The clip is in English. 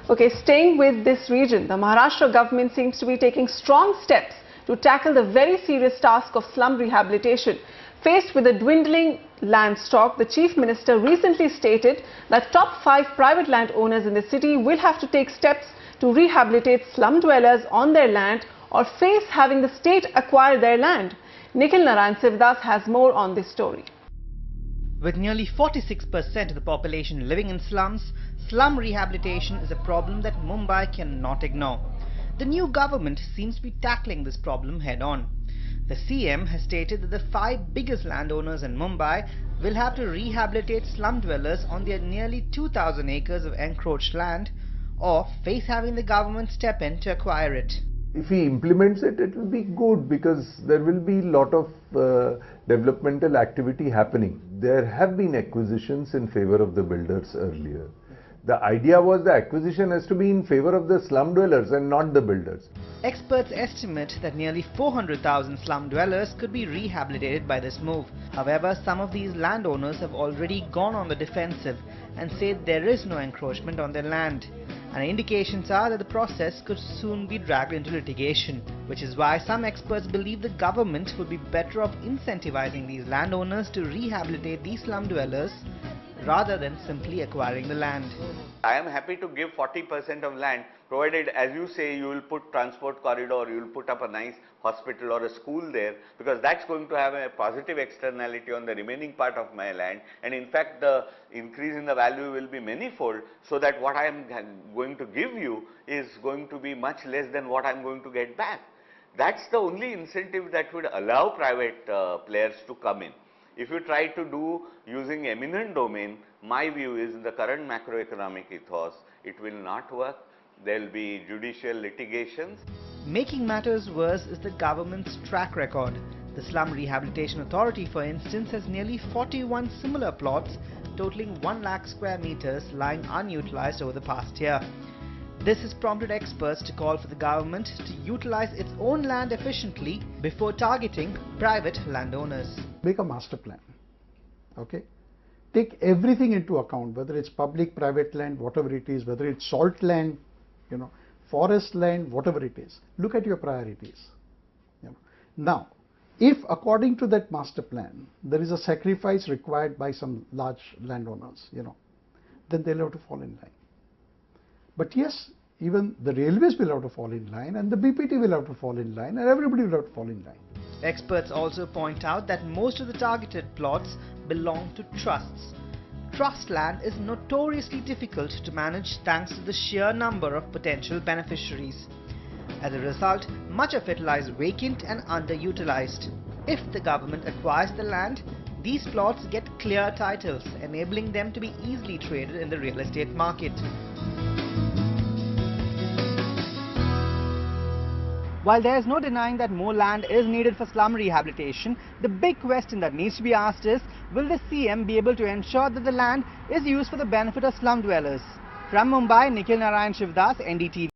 Okay, staying with this region, the Maharashtra government seems to be taking strong steps to tackle the very serious task of slum rehabilitation. Faced with a dwindling land stock, the Chief Minister recently stated that top 5 private landowners in the city will have to take steps to rehabilitate slum dwellers on their land or face having the state acquire their land. Nikhil Narayan Sivadas has more on this story. With nearly 46% of the population living in slums, slum rehabilitation is a problem that Mumbai cannot ignore. The new government seems to be tackling this problem head-on. The CM has stated that the 5 biggest landowners in Mumbai will have to rehabilitate slum dwellers on their nearly 2,000 acres of encroached land or face having the government step in to acquire it. If he implements it, it will be good because there will be a lot of developmental activity happening. There have been acquisitions in favor of the builders earlier. The idea was the acquisition has to be in favor of the slum dwellers and not the builders. Experts estimate that nearly 400,000 slum dwellers could be rehabilitated by this move. However, some of these landowners have already gone on the defensive and say there is no encroachment on their land. And indications are that the process could soon be dragged into litigation, which is why some experts believe the government would be better off incentivizing these landowners to rehabilitate these slum dwellers rather than simply acquiring the land. I am happy to give 40% of land, provided, as you say, you will put transport corridor, you will put up a nice hospital or a school there, because that's going to have a positive externality on the remaining part of my land, and in fact the increase in the value will be manifold, so that what I am going to give you is going to be much less than what I am going to get back. That's the only incentive that would allow private players to come in. If you try to do using eminent domain, my view is in the current macroeconomic ethos, it will not work. There will be judicial litigations. Making matters worse is the government's track record. The Slum Rehabilitation Authority, for instance, has nearly 41 similar plots totaling 1 lakh square meters lying unutilized over the past year. This has prompted experts to call for the government to utilize its own land efficiently before targeting private landowners. Make a master plan, okay? Take everything into account, whether it's public, private land, whatever it is, whether it's salt land, forest land, whatever it is. Look at your priorities. Now, if according to that master plan, there is a sacrifice required by some large landowners, then they'll have to fall in line. But yes, even the railways will have to fall in line, and the BPT will have to fall in line, and everybody will have to fall in line. Experts also point out that most of the targeted plots belong to trusts. Trust land is notoriously difficult to manage thanks to the sheer number of potential beneficiaries. As a result, much of it lies vacant and underutilized. If the government acquires the land, these plots get clear titles, enabling them to be easily traded in the real estate market. While there is no denying that more land is needed for slum rehabilitation, the big question that needs to be asked is, will the CM be able to ensure that the land is used for the benefit of slum dwellers? From Mumbai, Nikhil Narayan Sivadas, NDTV.